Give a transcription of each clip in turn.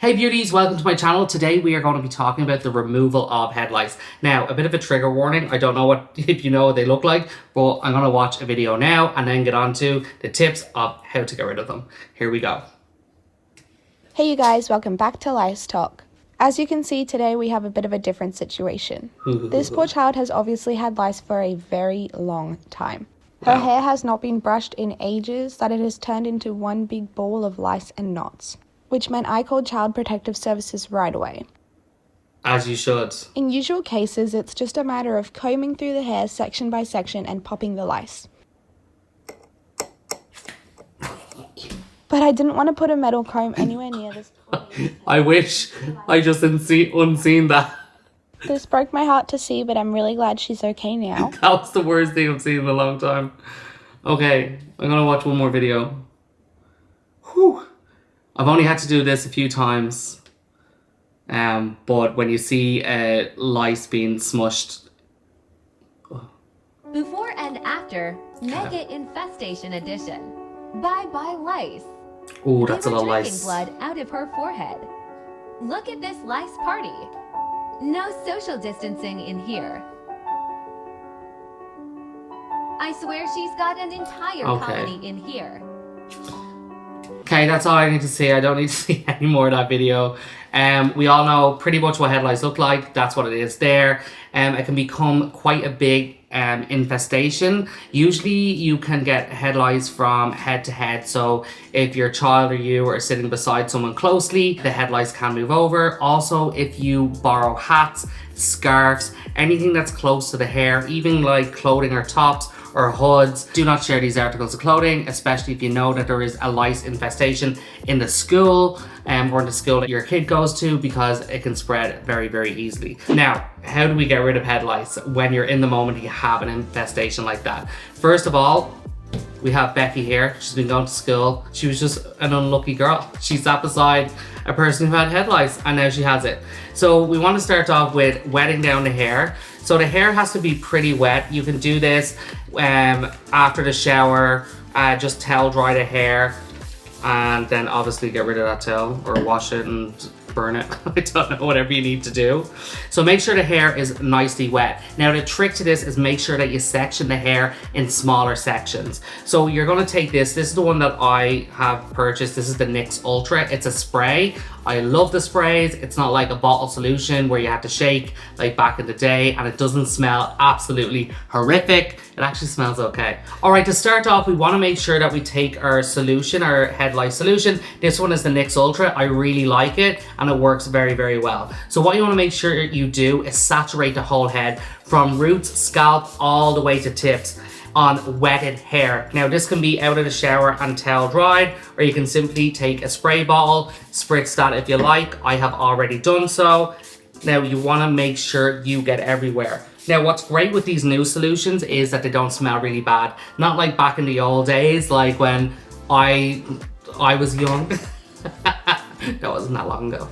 Hey beauties, welcome to my channel. Today we are going to be talking about the removal of head lice. Now, a bit of a trigger warning. I don't know if you know what they look like, but I'm going to watch a video now and then get on to the tips of how to get rid of them. Here we go. Hey you guys, welcome back to Lice Talk. As you can see, today we have a bit of a different situation. This poor child has obviously had lice for a very long time. Her hair has not been brushed in ages, that it has turned into one big ball of lice and knots, which meant I called Child Protective Services right away. As you should. In usual cases, it's just a matter of combing through the hair section by section and popping the lice. But I didn't want to put a metal comb anywhere near this. I wish I just unseen that. This broke my heart to see, but I'm really glad she's okay now. That was the worst thing I've seen in a long time. Okay, I'm gonna watch one more video. Whew. I've only had to do this a few times. But when you see lice being smushed. Before and after, Mega Infestation Edition. Bye bye lice. Oh, that's a lot of drinking lice. blood out of her forehead. Look at this lice party. No social distancing in here. I swear she's got an entire colony in here. Okay, that's all I need to see. I don't need to see any more of that video. We all know pretty much what head lice look like. That's what it is there. It can become quite a big infestation. Usually you can get head lice from head to head. So if your child or you are sitting beside someone closely, the head lice can move over. Also, if you borrow hats, scarves, anything that's close to the hair, even like clothing or tops or hoods, do not share these articles of clothing, especially if you know that there is a lice infestation in the school or in the school that your kid goes to, because it can spread very, very easily. Now, how do we get rid of head lice when you're in the moment you have an infestation like that? First of all, we have Becky here. She's been going to school. She was just an unlucky girl. She sat beside a person who had head lice and now she has it. So we want to start off with wetting down the hair. So the hair has to be pretty wet. You can do this after the shower. Just towel dry the hair and then obviously get rid of that towel or wash it and burn it. I don't know, whatever you need to do. So make sure the hair is nicely wet. Now the trick to this is make sure that you section the hair in smaller sections. So you're going to take this is the one that I have purchased. This is the NYX Ultra. It's a spray. I love the sprays. It's not like a bottle solution where you have to shake like back in the day, and it doesn't smell absolutely horrific. It actually smells okay. All right, to start off, we want to make sure that we take our solution, our head lice solution. This one is the NYX Ultra. I really like it and it works very, very well. So what you want to make sure you do is saturate the whole head from roots, scalp, all the way to tips on wetted hair. Now this can be out of the shower and towel dried, or you can simply take a spray bottle, spritz that if you like. I have already done so. Now you want to make sure you get everywhere. Now what's great with these new solutions is that they don't smell really bad. Not like back in the old days, like when I was young. That wasn't that long ago.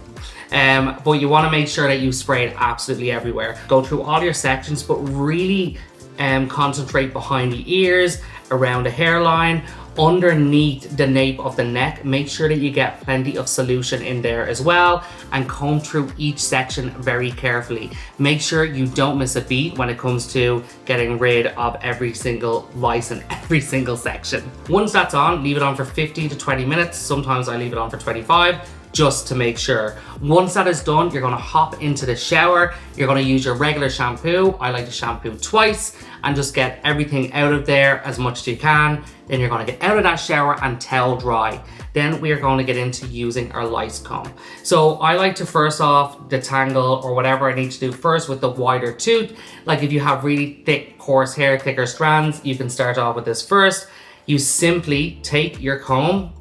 But you want to make sure that you spray it absolutely everywhere. Go through all your sections, but really concentrate behind the ears, around the hairline, underneath the nape of the neck. Make sure that you get plenty of solution in there as well, and comb through each section very carefully. Make sure you don't miss a beat when it comes to getting rid of every single lice in every single section. Once that's on, leave it on for 15 to 20 minutes. Sometimes I leave it on for 25. Just to make sure. Once that is done, you're going to hop into the shower. You're going to use your regular shampoo. I like to shampoo twice and just get everything out of there as much as you can. Then you're going to get out of that shower and towel dry. Then we are going to get into using our lice comb. So I like to first off detangle or whatever I need to do first with the wider tooth. Like if you have really thick, coarse hair, thicker strands, you can start off with this first. You simply take your comb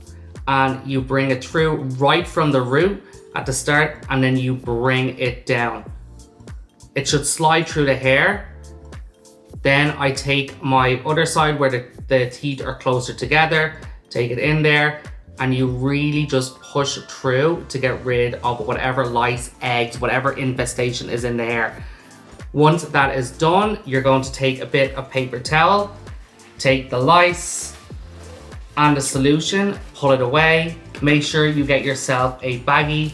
and you bring it through right from the root at the start, and then you bring it down. It should slide through the hair. Then I take my other side where the teeth are closer together, take it in there, and you really just push through to get rid of whatever lice, eggs, whatever infestation is in the hair. Once that is done, you're going to take a bit of paper towel, take the lice and the solution, pull it away. Make sure you get yourself a baggie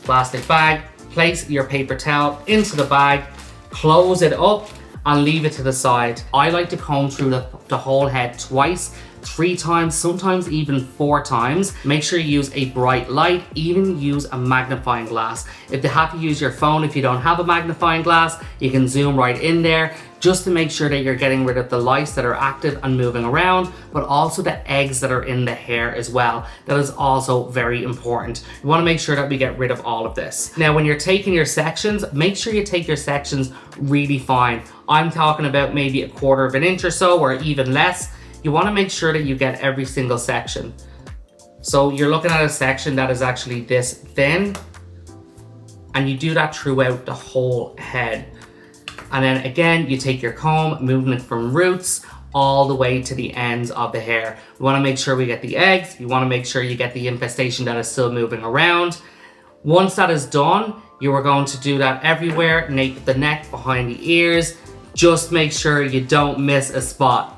plastic bag, place your paper towel into the bag, close it up and leave it to the side. I like to comb through the whole head twice, 3 times, sometimes even 4 times. Make sure you use a bright light, even use a magnifying glass. If you have to use your phone, if you don't have a magnifying glass, you can zoom right in there just to make sure that you're getting rid of the lice that are active and moving around, but also the eggs that are in the hair as well. That is also very important. We want to make sure that we get rid of all of this. Now, when you're taking your sections, make sure you take your sections really fine. I'm talking about maybe 1/4 of an inch or so, or even less. You want to make sure that you get every single section. So you're looking at a section that is actually this thin, and you do that throughout the whole head. And then again, you take your comb, moving it from roots all the way to the ends of the hair. We want to make sure we get the eggs. You want to make sure you get the infestation that is still moving around. Once that is done, you are going to do that everywhere, nape the neck, behind the ears. Just make sure you don't miss a spot.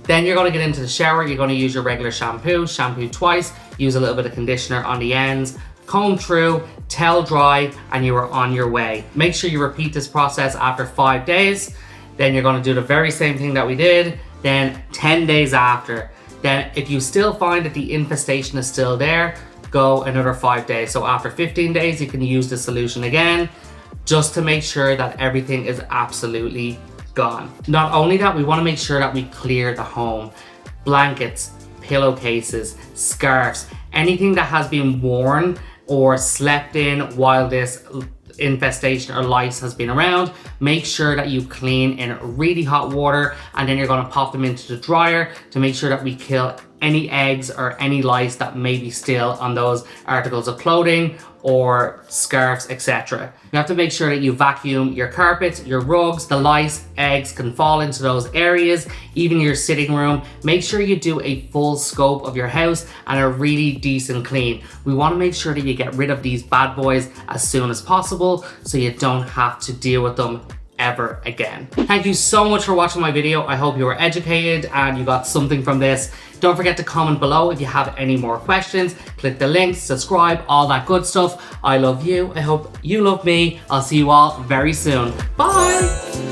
Then you're going to get into the shower. You're going to use your regular shampoo twice, use a little bit of conditioner on the ends, comb through, towel dry, and you are on your way. Make sure you repeat this process after 5 days. Then you're going to do the very same thing that we did, then 10 days after. Then if you still find that the infestation is still there, go another 5 days. So after 15 days, you can use the solution again, just to make sure that everything is absolutely gone. Not only that, we want to make sure that we clear the home. Blankets, pillowcases, scarves, anything that has been worn or slept in while this infestation or lice has been around, make sure that you clean in really hot water, and then you're going to pop them into the dryer to make sure that we kill any eggs or any lice that may be still on those articles of clothing or scarves, etc. You have to make sure that you vacuum your carpets, your rugs. The lice, eggs can fall into those areas, even your sitting room. Make sure you do a full scope of your house and a really decent clean. We want to make sure that you get rid of these bad boys as soon as possible so you don't have to deal with them ever again. Thank you so much for watching my video. I hope you were educated and you got something from this. Don't forget to comment below if you have any more questions. Click the links, subscribe, all that good stuff. I love you. I hope you love me. I'll see you all very soon. Bye.